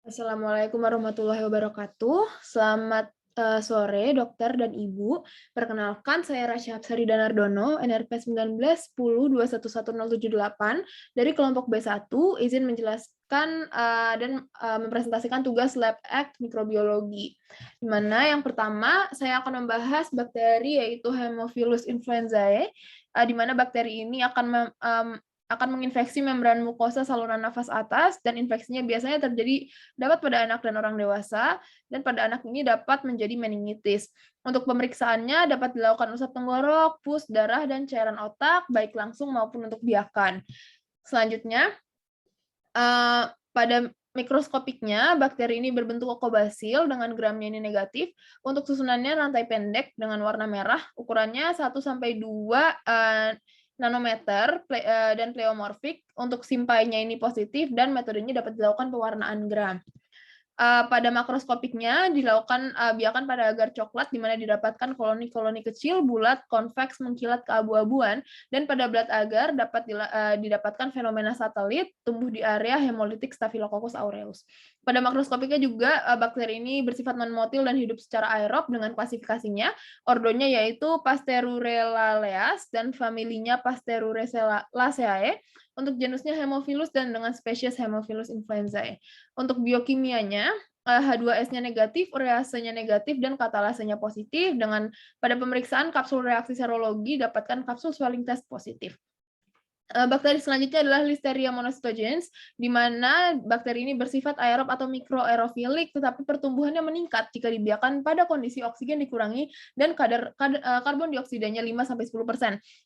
Assalamualaikum warahmatullahi wabarakatuh. Selamat sore dokter dan ibu. Perkenalkan saya Rasya Hapsari Danardono, NRP 1910211078 dari kelompok B1, izin menjelaskan dan mempresentasikan tugas Lab Act Mikrobiologi. Di mana yang pertama saya akan membahas bakteri yaitu Haemophilus influenzae, di mana bakteri ini akan menginfeksi membran mukosa saluran nafas atas dan infeksinya biasanya dapat pada anak dan orang dewasa, dan pada anak ini dapat menjadi meningitis. Untuk pemeriksaannya dapat dilakukan usap tenggorok, pus, darah, dan cairan otak, baik langsung maupun untuk biakan. Selanjutnya, pada mikroskopiknya, bakteri ini berbentuk kokobasil dengan gramnya ini negatif. Untuk susunannya rantai pendek dengan warna merah, ukurannya 1-2 nanometer dan pleomorfik. Untuk simpainya ini positif dan metodenya dapat dilakukan pewarnaan gram. Pada makroskopiknya dilakukan biakan pada agar coklat di mana didapatkan koloni-koloni kecil, bulat, konveks, mengkilat keabu-abuan, dan pada belat agar didapatkan fenomena satelit tumbuh di area hemolitik Staphylococcus aureus. Pada makroskopiknya juga bakteri ini bersifat non-motil dan hidup secara aerob dengan klasifikasinya, ordonya yaitu Pasteurellaleae dan familinya Pasteurellacea, untuk genusnya Haemophilus dan dengan spesies Haemophilus influenzae. Untuk biokimianya, H2S-nya negatif, ureasenya negatif, dan katalasenya positif. Pada pemeriksaan kapsul reaksi serologi, dapatkan kapsul swelling test positif. Bakteri selanjutnya adalah Listeria monocytogenes, di mana bakteri ini bersifat aerob atau mikroaerofilik, tetapi pertumbuhannya meningkat jika dibiarkan pada kondisi oksigen dikurangi dan karbon dioksidanya 5-10%.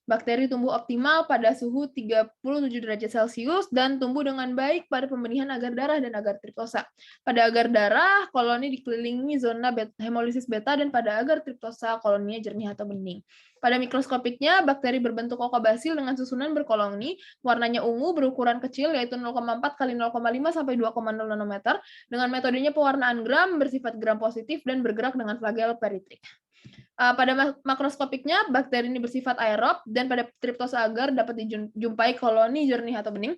Bakteri tumbuh optimal pada suhu 37 derajat Celcius dan tumbuh dengan baik pada pembenihan agar darah dan agar triptosa. Pada agar darah, koloni dikelilingi zona hemolisis beta, dan pada agar triptosa, koloninya jernih atau bening. Pada mikroskopiknya, bakteri berbentuk kokobasil dengan susunan berkoloni, warnanya ungu, berukuran kecil, yaitu 0,4 kali 0,5 sampai 2,0 nanometer, dengan metodenya pewarnaan gram, bersifat gram positif, dan bergerak dengan flagel peritrik. Pada makroskopiknya, bakteri ini bersifat aerob, dan pada triptosa agar dapat dijumpai koloni jernih atau bening.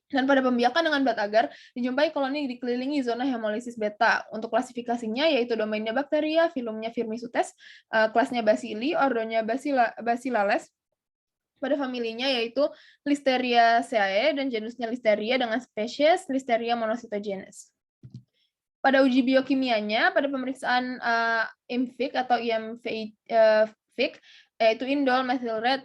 Dan pada pembiakan dengan belat agar, dijumpai koloni dikelilingi zona hemolisis beta. Untuk klasifikasinya yaitu domainnya bakteria, filumnya Firmicutes, kelasnya Bacilli, ordonya Bacillales. Pada familinya yaitu Listeriaceae dan genusnya Listeria dengan spesies Listeria monocytogenes. Pada uji biokimianya, pada pemeriksaan IMFIC atau IMFIC, yaitu indol, methyl red,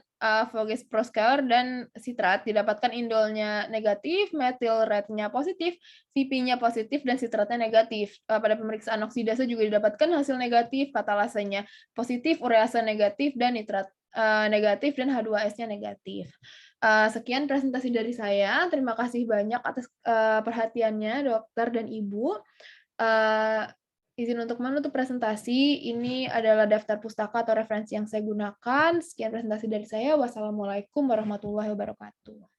Voges Proskauer, dan sitrat, didapatkan indolnya negatif, methyl red-nya positif, VP-nya positif, dan sitratnya negatif. Pada pemeriksaan oksidase juga didapatkan hasil negatif, katalasenya positif, urease negatif, dan nitrat negatif, dan H2S-nya negatif. Sekian presentasi dari saya. Terima kasih banyak atas perhatiannya, dokter dan ibu. Izin untuk menutup presentasi, ini adalah daftar pustaka atau referensi yang saya gunakan. Sekian presentasi dari saya. Wassalamualaikum warahmatullahi wabarakatuh.